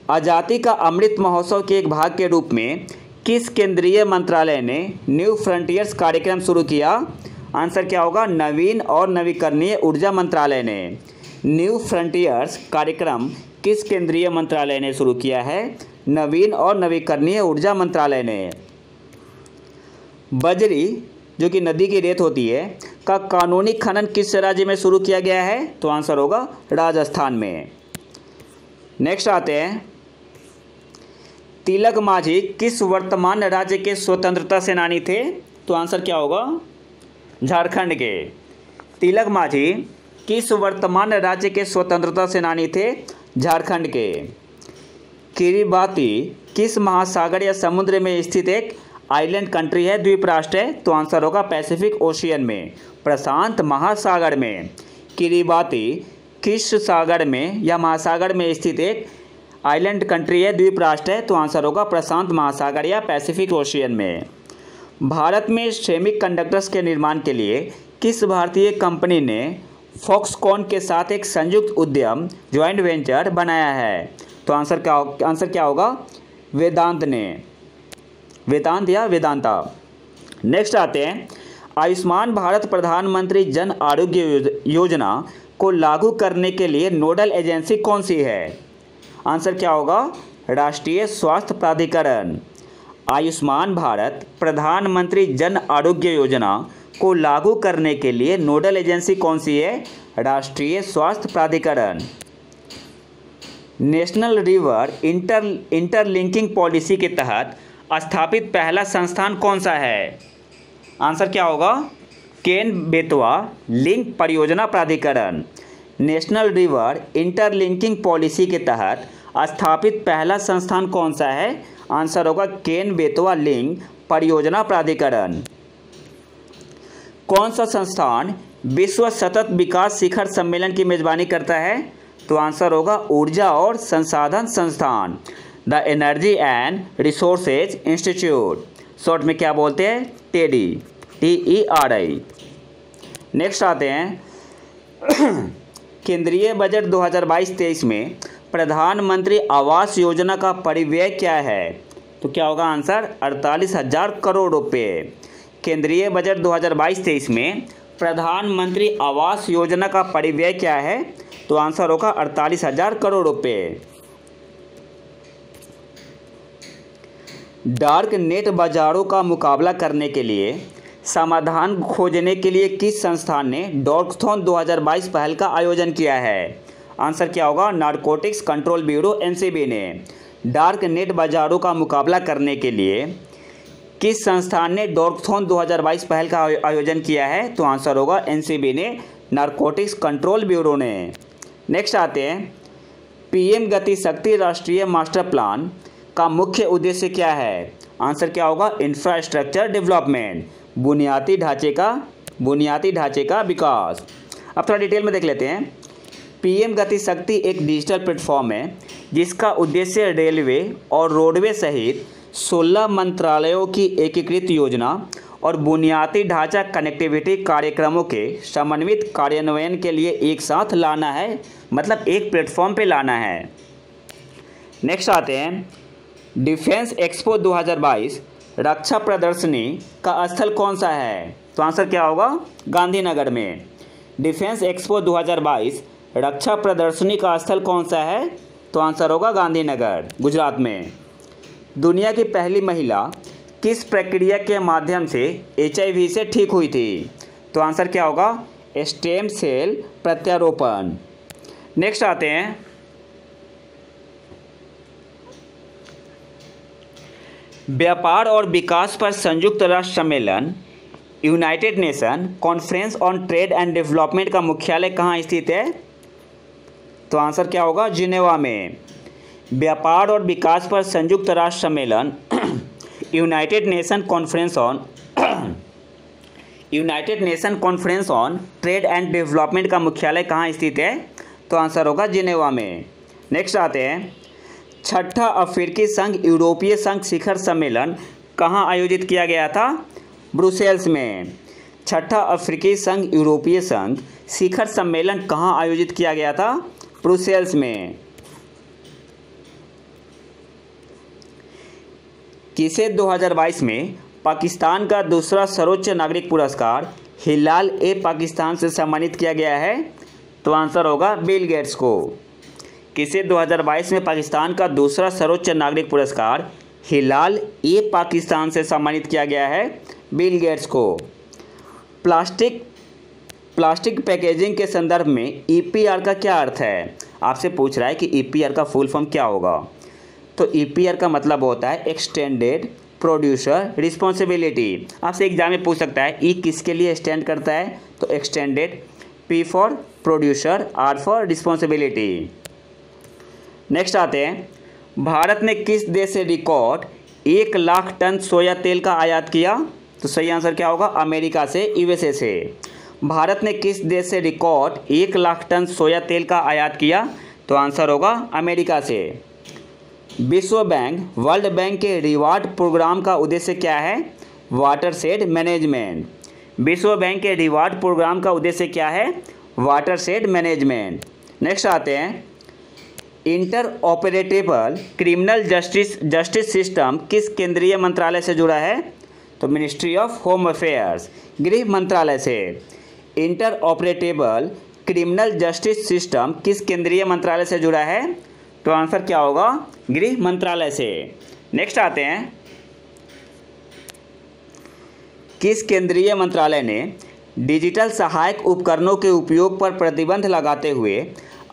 Speaker 1: आज़ादी का अमृत महोत्सव के एक भाग के रूप में किस केंद्रीय मंत्रालय ने न्यू फ्रंटियर्स कार्यक्रम शुरू किया? आंसर क्या होगा? नवीन और नवीकरणीय ऊर्जा मंत्रालय ने। न्यू फ्रंटियर्स कार्यक्रम किस केंद्रीय मंत्रालय ने शुरू किया है? नवीन और नवीकरणीय ऊर्जा मंत्रालय ने। बजरी, जो कि नदी की रेत होती है, का कानूनी खनन किस राज्य में शुरू किया गया है? तो आंसर होगा राजस्थान में। नेक्स्ट आते हैं, तिलक माझी किस वर्तमान राज्य के स्वतंत्रता सेनानी थे? तो आंसर क्या होगा? झारखंड के। तिलक माझी किस वर्तमान राज्य के स्वतंत्रता सेनानी थे? झारखंड के। किरिबाती किस महासागर या समुद्र में स्थित एक आइलैंड कंट्री है, द्वीप राष्ट्र है? तो आंसर होगा पैसिफिक ओशियन में, प्रशांत महासागर में। किरिबाती किस सागर में या महासागर में स्थित एक आइलैंड कंट्री है, द्वीप राष्ट्र है? तो आंसर होगा प्रशांत महासागर या पैसिफिक ओशियन में। भारत में सेमीकंडक्टर्स के निर्माण के लिए किस भारतीय कंपनी ने फॉक्सकॉन के साथ एक संयुक्त उद्यम ज्वाइंट वेंचर बनाया है? तो आंसर क्या होगा? वेदांत ने। वेदांत या वेदांता। नेक्स्ट आते हैं, आयुष्मान भारत प्रधानमंत्री जन आरोग्य योजना को लागू करने के लिए नोडल एजेंसी कौन सी है? आंसर क्या होगा? राष्ट्रीय स्वास्थ्य प्राधिकरण। आयुष्मान भारत प्रधानमंत्री जन आरोग्य योजना को लागू करने के लिए नोडल एजेंसी कौन सी है? राष्ट्रीय स्वास्थ्य प्राधिकरण। नेशनल रिवर इंटरलिंकिंग पॉलिसी के तहत स्थापित पहला संस्थान कौन सा है? आंसर क्या होगा? केन बेतवा लिंक परियोजना प्राधिकरण। नेशनल रिवर इंटरलिंकिंग पॉलिसी के तहत स्थापित पहला संस्थान कौन सा है? आंसर होगा केन बेतवा लिंक परियोजना प्राधिकरण। कौन सा संस्थान विश्व सतत विकास शिखर सम्मेलन की मेजबानी करता है? तो आंसर होगा ऊर्जा और संसाधन संस्थान, the energy and resources institute, short में क्या बोलते हैं? TERI। नेक्स्ट आते हैं, केंद्रीय बजट 2022-23 में प्रधानमंत्री आवास योजना का परिव्यय क्या है? तो क्या होगा आंसर? 48,000 करोड़ रुपए। केंद्रीय बजट 2022-23 में प्रधानमंत्री आवास योजना का परिव्यय क्या है? तो आंसर होगा 48,000 करोड़ रुपए। डार्क नेट बाजारों का मुकाबला करने के लिए समाधान खोजने के लिए किस संस्थान ने डॉर्कथॉन 2022 पहल का आयोजन किया है? आंसर क्या होगा? नारकोटिक्स कंट्रोल ब्यूरो एनसीबी ने डार्क नेट बाजारों का मुकाबला करने के लिए किस संस्थान ने डॉर्कथॉन 2022 पहल का आयोजन किया है? तो आंसर होगा एनसीबी ने, नारकोटिक्स कंट्रोल ब्यूरो ने। नेक्स्ट आते हैं, पीएम गति शक्ति राष्ट्रीय मास्टर प्लान का मुख्य उद्देश्य क्या है? आंसर क्या होगा? इंफ्रास्ट्रक्चर डेवलपमेंट, बुनियादी ढांचे का विकास। अब थोड़ा डिटेल में देख लेते हैं। पीएम गति शक्ति एक डिजिटल प्लेटफॉर्म है जिसका उद्देश्य रेलवे और रोडवे सहित 16 मंत्रालयों की एकीकृत योजना और बुनियादी ढांचा कनेक्टिविटी कार्यक्रमों के समन्वित कार्यान्वयन के लिए एक साथ लाना है, मतलब एक प्लेटफॉर्म पे लाना है। नेक्स्ट आते हैं, डिफेंस एक्सपो 2022 रक्षा प्रदर्शनी का स्थल कौन सा है? तो आंसर क्या होगा? गांधीनगर में। डिफेंस एक्सपो 2022 रक्षा प्रदर्शनी का स्थल कौन सा है? तो आंसर होगा गांधीनगर, गुजरात में। दुनिया की पहली महिला किस प्रक्रिया के माध्यम से HIV से ठीक हुई थी? तो आंसर क्या होगा? स्टेम सेल प्रत्यारोपण। नेक्स्ट आते हैं, व्यापार और विकास पर संयुक्त राष्ट्र सम्मेलन United nation conference on trade and development का मुख्यालय कहाँ स्थित है? तो आंसर क्या होगा? जिनेवा में। व्यापार और विकास पर संयुक्त राष्ट्र सम्मेलन United nation conference on trade and development का मुख्यालय कहाँ स्थित है? तो आंसर होगा जिनेवा में। नेक्स्ट आते हैं, छठा अफ्रीकी संघ यूरोपीय संघ शिखर सम्मेलन कहाँ आयोजित किया गया था? ब्रुसेल्स में। छठा अफ्रीकी संघ यूरोपीय संघ शिखर सम्मेलन कहाँ आयोजित किया गया था? ब्रुसेल्स में। किसे 2022 में पाकिस्तान का दूसरा सर्वोच्च नागरिक पुरस्कार हिलाल-ए-पाकिस्तान से सम्मानित किया गया है? तो आंसर होगा बिल गेट्स को। किसे 2022 में पाकिस्तान का दूसरा सर्वोच्च नागरिक पुरस्कार हिलाल-ए-पाकिस्तान से सम्मानित किया गया है? बिल गेट्स को। प्लास्टिक पैकेजिंग के संदर्भ में EPR का क्या अर्थ है? आपसे पूछ रहा है कि EPR का फुल फॉर्म क्या होगा। तो EPR का मतलब होता है एक्सटेंडेड प्रोड्यूसर रिस्पॉन्सिबिलिटी। आपसे एग्जाम में पूछ सकता है E किसके लिए स्टैंड करता है? तो extended, P for producer, R for responsibility. Next आते हैं, भारत ने किस देश से रिकॉर्ड 1 लाख टन सोया तेल का आयात किया? तो सही आंसर क्या होगा? अमेरिका से, USA से। भारत ने किस देश से रिकॉर्ड 1 लाख टन सोया तेल का आयात किया? तो आंसर होगा अमेरिका से। विश्व बैंक वर्ल्ड बैंक के रिवार्ड प्रोग्राम का उद्देश्य क्या है? Watershed management. विश्व बैंक के रिवार्ड प्रोग्राम का उद्देश्य क्या है? Watershed management. नेक्स्ट आते हैं, inter operable criminal justice system किस केंद्रीय मंत्रालय से जुड़ा है? तो मिनिस्ट्री ऑफ होम अफेयर्स, गृह मंत्रालय से। Inter operable criminal justice system किस केंद्रीय मंत्रालय से जुड़ा है? तो आंसर क्या होगा? गृह मंत्रालय से। नेक्स्ट आते हैं, किस केंद्रीय मंत्रालय ने डिजिटल सहायक उपकरणों के उपयोग पर प्रतिबंध लगाते हुए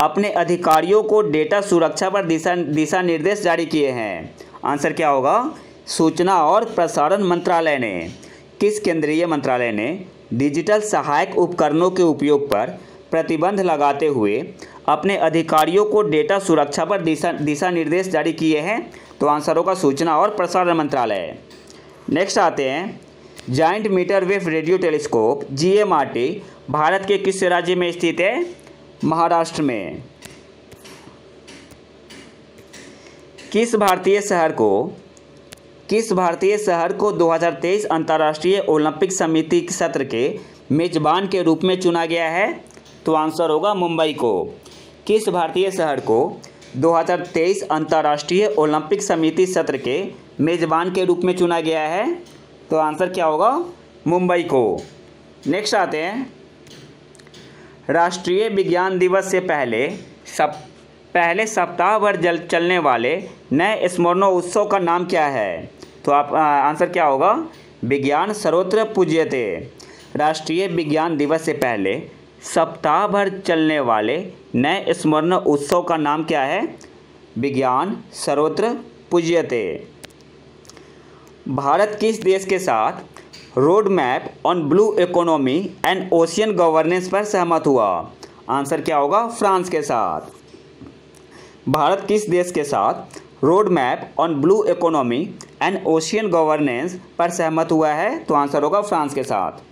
Speaker 1: अपने अधिकारियों को डेटा सुरक्षा पर दिशा निर्देश जारी किए हैं? आंसर क्या होगा? सूचना और प्रसारण मंत्रालय ने। किस केंद्रीय मंत्रालय ने डिजिटल सहायक उपकरणों के उपयोग पर प्रतिबंध लगाते हुए अपने अधिकारियों को डेटा सुरक्षा पर दिशा निर्देश जारी किए हैं? तो आंसर होगा सूचना और प्रसारण मंत्रालय। नेक्स्ट आते हैं, giant metre wave radio telescope GMRT Bharat के किस राज्य में स्थित है? महाराष्ट्र में। किस भारतीय शहर को 2023 अंतर्राष्ट्रीय ओलंपिक समिति सत्र के मेजबान के रूप में चुना गया है? तो आंसर होगा मुंबई को। किस भारतीय शहर को 2023 अंतर्राष्ट्रीय ओलंपिक समिति सत्र के मेज़बान के रूप में चुना गया है? तो आंसर क्या होगा? मुंबई को। नेक्स्ट आते हैं, राष्ट्रीय विज्ञान दिवस से पहले सप्ताह भर चलने वाले नए स्मरणोत्सव का नाम क्या है? तो आप आंसर क्या होगा? विज्ञान सर्वत्र पूज्यते। राष्ट्रीय विज्ञान दिवस से पहले सप्ताह भर चलने वाले नए स्मरण उत्सव का नाम क्या है? विज्ञान सर्वत्र पूज्यते। भारत किस देश के साथ road map on blue economy and ocean governance पर सहमत हुआ? आंसर क्या होगा? फ्रांस के साथ। भारत किस देश के साथ road map on blue economy and ocean governance पर सहमत हुआ है? तो आंसर होगा फ्रांस के साथ।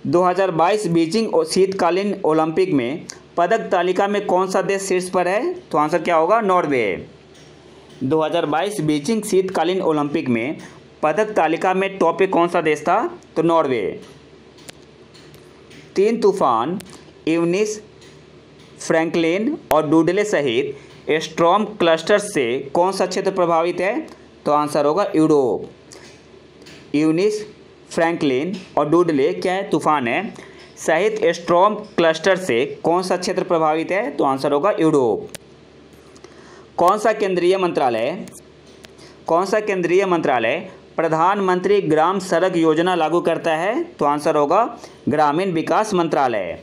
Speaker 1: 2022 बीजिंग शीतकालीन ओलंपिक में पदक तालिका में कौन सा देश शीर्ष पर है? तो आंसर क्या होगा? नॉर्वे। 2022 बीजिंग शीतकालीन ओलंपिक में पदक तालिका में टॉप पे कौन सा देश था? तो नॉर्वे। 3 तूफान यूनिस, फ्रैंकलिन और डूडले सहित स्टॉर्म क्लस्टर से कौन सा क्षेत्र प्रभावित है? तो आंसर होगा यूरोप। यूनिस, फ्रैंकलिन और डूडले क्या है? तूफान है। सहित स्टॉर्म क्लस्टर से कौन सा क्षेत्र प्रभावित है? तो आंसर होगा यूरोप। कौन सा केंद्रीय मंत्रालय प्रधानमंत्री ग्राम सड़क योजना लागू करता है? तो आंसर होगा ग्रामीण विकास मंत्रालय।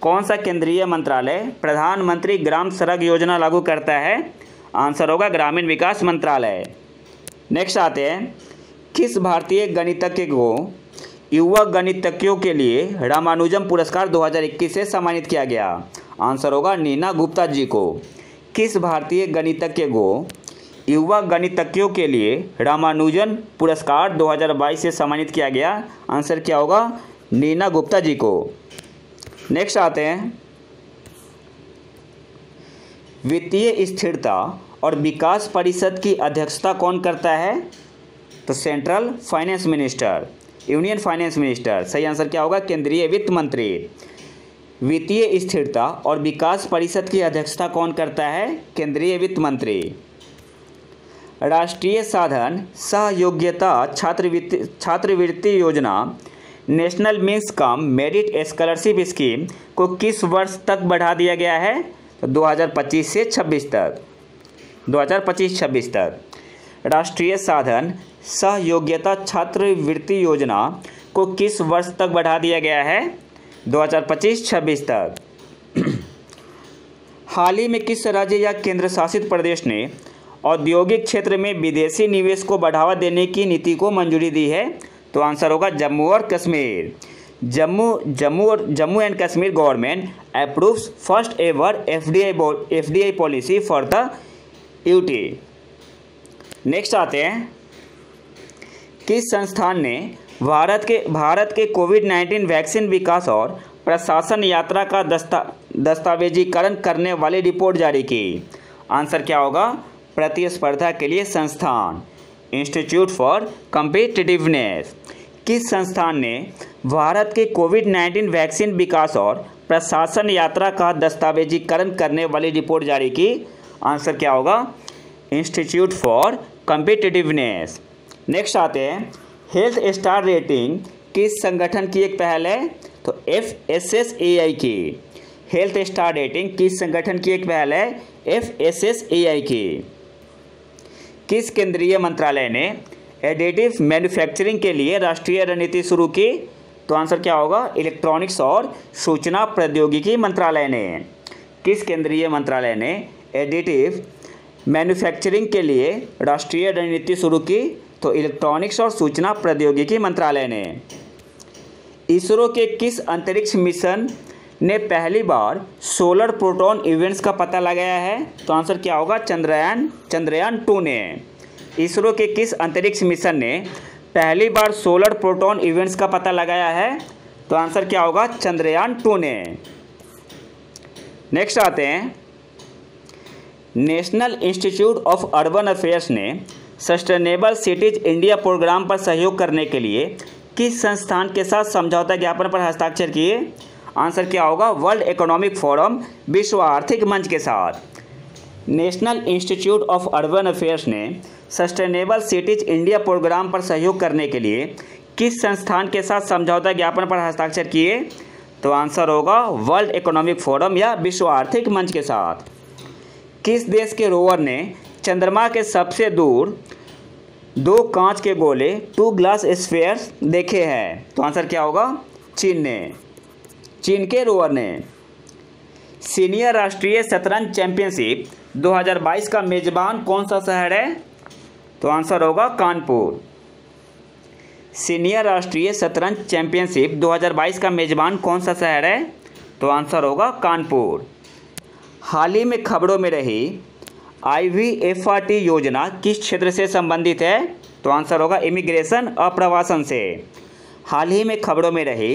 Speaker 1: कौन सा केंद्रीय मंत्रालय प्रधानमंत्री ग्राम सड़क योजना लागू करता है? आंसर होगा ग्रामीण विकास मंत्रालय। नेक्स्ट आते हैं, किस भारतीय गणितज्ञ को युवा गणितज्ञों के लिए रामानुजम पुरस्कार 2021 से सम्मानित किया गया? आंसर होगा नीना गुप्ता जी को। किस भारतीय गणितज्ञ को युवा गणितज्ञों के लिए रामानुजन पुरस्कार 2022 से सम्मानित किया गया? आंसर क्या होगा? नीना गुप्ता जी को। नेक्स्ट आते हैं, वित्तीय स्थिरता और विकास परिषद की अध्यक्षता कौन करता है? तो central finance minister, union finance minister. सही आंसर क्या होगा? केंद्रीय वित्त मंत्री। वित्तीय स्थिरता और विकास परिषद की अध्यक्षता कौन करता है? केंद्रीय वित्त मंत्री। राष्ट्रीय साधन सहयोग्यता छात्रवृत्ति योजना national means cum merit scholarship scheme को किस वर्ष तक बढ़ा दिया गया है? तो 2025 से 26 तक। 2025-26 तक राष्ट्रीय साधन सहयोग्यता छात्रवृत्ति योजना को किस वर्ष तक बढ़ा दिया गया है? 2025-26 तक। हाल ही में किस राज्य या केंद्र शासित प्रदेश ने औद्योगिक क्षेत्र में विदेशी निवेश को बढ़ावा देने की नीति को मंजूरी दी है? तो आंसर होगा जम्मू और Kashmir. Jammu and Kashmir government approves first ever FDI policy for the UT. Next आते हैं, किस संस्थान ने भारत के कोविड-19 वैक्सीन विकास और प्रशासन यात्रा का दस्तावेजीकरण करने वाली रिपोर्ट जारी की? आंसर क्या होगा? प्रतिस्पर्धा के लिए संस्थान, इंस्टीट्यूट फॉर कॉम्पिटिटिवनेस। किस संस्थान ने भारत के कोविड-19 वैक्सीन विकास और प्रशासन यात्रा का दस्तावेजीकरण करने वाली रिपोर्ट जारी की? आंसर क्या होगा? Institute for competitiveness. नेक्स्ट आते हैं, हेल्थ स्टार रेटिंग किस संगठन की एक पहल है? तो FSSAI की। हेल्थ स्टार रेटिंग किस संगठन की एक पहल है? FSSAI की। किस केंद्रीय मंत्रालय ने एडिटिव मैन्युफैक्चरिंग के लिए राष्ट्रीय रणनीति शुरू की? तो आंसर क्या होगा? इलेक्ट्रॉनिक्स और सूचना प्रौद्योगिकी मंत्रालय ने। किस केंद्रीय मंत्रालय ने एडिटिव मैन्युफैक्चरिंग के लिए राष्ट्रीय रणनीति शुरू की? तो इलेक्ट्रॉनिक्स और सूचना प्रौद्योगिकी मंत्रालय ने। इसरो के किस अंतरिक्ष मिशन ने पहली बार सोलर प्रोटॉन इवेंट्स का पता लगाया है? तो आंसर क्या होगा? चंद्रयान 2 ने। इसरो के किस अंतरिक्ष मिशन ने पहली बार सोलर प्रोटॉन इवेंट्स का पता लगाया है? तो आंसर क्या होगा? चंद्रयान 2 ने। नेक्स्ट आते हैं, national institute of urban affairs ने सस्टेनेबल सिटीज इंडिया प्रोग्राम पर सहयोग करने के लिए किस संस्थान के साथ समझौता ज्ञापन पर हस्ताक्षर किए? आंसर क्या होगा? वर्ल्ड इकोनॉमिक फोरम, विश्व आर्थिक मंच के साथ। National institute of urban affairs ने सस्टेनेबल सिटीज इंडिया प्रोग्राम पर सहयोग करने के लिए किस संस्थान के साथ समझौता ज्ञापन पर हस्ताक्षर किए? तो आंसर होगा वर्ल्ड इकोनॉमिक फोरम या विश्व आर्थिक मंच के साथ। किस देश के रोवर ने चंद्रमा के सबसे दूर 2 कांच के गोले 2 ग्लास स्फीयर्स देखे हैं? तो आंसर क्या होगा? चीन के रोवर ने। सीनियर राष्ट्रीय शतरंज चैंपियनशिप 2022 का मेजबान कौन सा शहर है? तो आंसर होगा कानपुर। सीनियर राष्ट्रीय शतरंज चैंपियनशिप 2022 का मेजबान कौन सा शहर है? तो आंसर होगा कानपुर। हाल ही में खबरों में रही IVFRT योजना किस क्षेत्र से संबंधित है? तो आंसर होगा इमिग्रेशन अप्रवासन से। हाल ही में खबरों में रही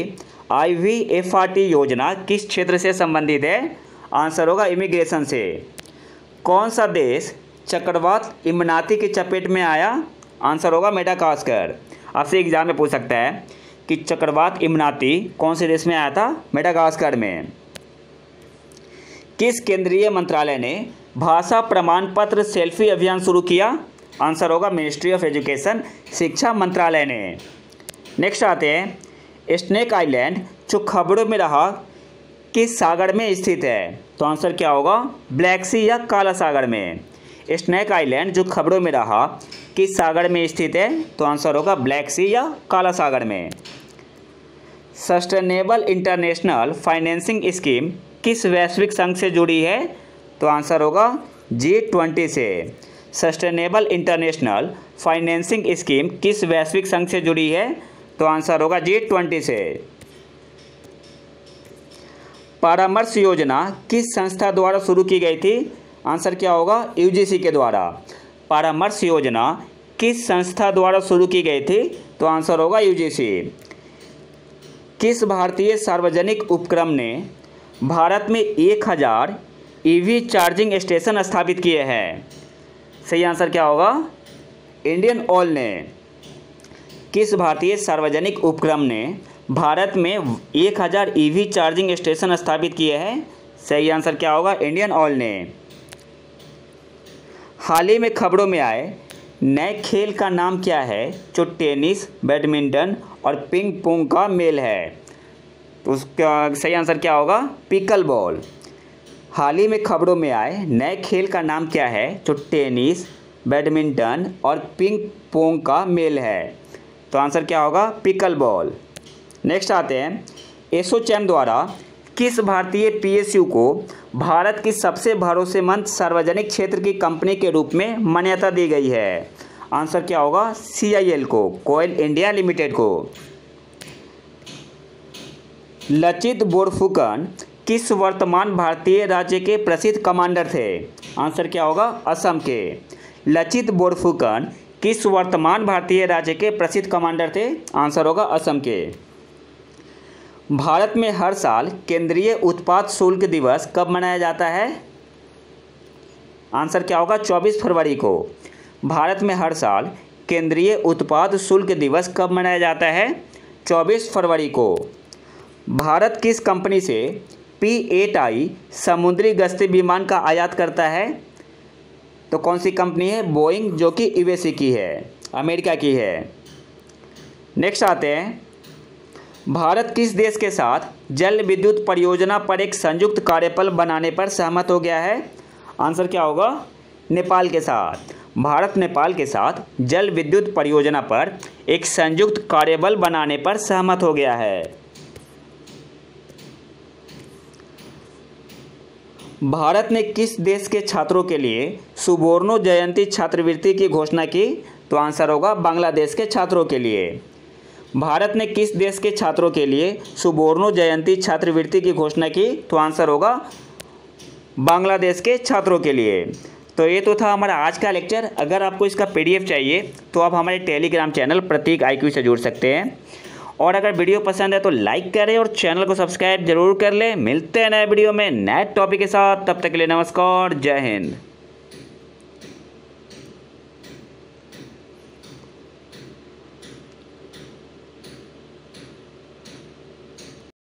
Speaker 1: IVFRT योजना किस क्षेत्र से संबंधित है? आंसर होगा इमिग्रेशन से। कौन सा देश चक्रवात इमनाती की चपेट में आया? आंसर होगा मेडागास्कर। आपसे एग्जाम में पूछ सकता है कि चक्रवात इमनाती कौन से देश में आया था? मेडागास्कर में। किस केंद्रीय मंत्रालय ने भाषा प्रमाण पत्र सेल्फी अभियान शुरू किया? आंसर होगा मिनिस्ट्री ऑफ एजुकेशन, शिक्षा मंत्रालय ने। नेक्स्ट आते हैं, स्नेक आइलैंड जो खबरों में रहा किस सागर में स्थित है? तो आंसर क्या होगा? ब्लैक सी या काला सागर में। स्नेक आइलैंड जो खबरों में रहा किस सागर में स्थित है? तो आंसर होगा ब्लैक सी या काला सागर में। सस्टेनेबल इंटरनेशनल फाइनेंसिंग स्कीम किस वैश्विक संघ से जुड़ी है? तो आंसर होगा G20 से। सस्टेनेबल इंटरनेशनल फाइनेंसिंग स्कीम किस वैश्विक संघ से जुड़ी है? तो आंसर होगा G20 से। परामर्श योजना किस संस्था द्वारा शुरू की गई थी? आंसर क्या होगा? UGC के द्वारा। परामर्श योजना किस संस्था द्वारा शुरू की गई थी? तो आंसर होगा UGC। किस भारतीय सार्वजनिक उपक्रम ने भारत में 1000 EV चार्जिंग स्टेशन स्थापित किए हैं? सही आंसर क्या होगा? इंडियन ऑयल ने। किस भारतीय सार्वजनिक उपक्रम ने भारत में 1000 EV चार्जिंग स्टेशन स्थापित किए हैं? सही आंसर क्या होगा? इंडियन ऑयल ने। हाल ही में खबरों में आए नए खेल का नाम क्या है जो टेनिस, बैडमिंटन और पिंग पोंग का मेल है? तो उसका सही आंसर क्या होगा? Pickle ball. हाल ही में खबरों में आए नए खेल का नाम क्या है जो टेनिस, बैडमिंटन और पिंग पोंग का मेल है? तो आंसर क्या होगा? Pickle ball. नेक्स्ट आते हैं, एसोचैम द्वारा किस भारतीय PSU को भारत की सबसे भरोसेमंद सार्वजनिक क्षेत्र की कंपनी के रूप में मान्यता दी गई है? आंसर क्या होगा? CIL को, कोयल इंडिया लिमिटेड को। लचित बोरफुकन किस वर्तमान भारतीय राज्य के प्रसिद्ध कमांडर थे? आंसर क्या होगा? असम के। लचित बोरफुकन किस वर्तमान भारतीय राज्य के प्रसिद्ध कमांडर थे? आंसर होगा असम के। भारत में हर साल केंद्रीय उत्पाद शुल्क दिवस कब मनाया जाता है? आंसर क्या होगा? 24 फरवरी को। भारत में हर साल केंद्रीय उत्पाद शुल्क दिवस कब मनाया जाता है? 24 फरवरी को। भारत किस कंपनी से P-8I समुद्री गश्ती विमान का आयात करता है? तो कौन सी कंपनी है? बोइंग, जो कि USA की है, अमेरिका की है। नेक्स्ट आते हैं, भारत किस देश के साथ जल विद्युत परियोजना पर एक संयुक्त कार्यबल बनाने पर सहमत हो गया है? आंसर क्या होगा? नेपाल के साथ। भारत नेपाल के साथ जल विद्युत परियोजना पर एक संयुक्त कार्यबल बनाने पर सहमत हो गया है। भारत ने किस देश के छात्रों के लिए सुबोर्णो जयंती छात्रवृत्ति की घोषणा की? तो आंसर होगा बांग्लादेश के छात्रों के लिए। भारत ने किस देश के छात्रों के लिए सुबोर्णो जयंती छात्रवृत्ति की घोषणा की? तो आंसर होगा बांग्लादेश के छात्रों के लिए। तो ये तो था हमारा आज का लेक्चर। अगर आपको इसका PDF चाहिए तो आप हमारे टेलीग्राम चैनल प्रतीक IQ से जुड़ सकते हैं। और अगर वीडियो पसंद है तो लाइक करें और चैनल को सब्सक्राइब जरूर कर लें। मिलते हैं नए वीडियो में नए टॉपिक के साथ। तब तक के लिए नमस्कार, जय हिंद।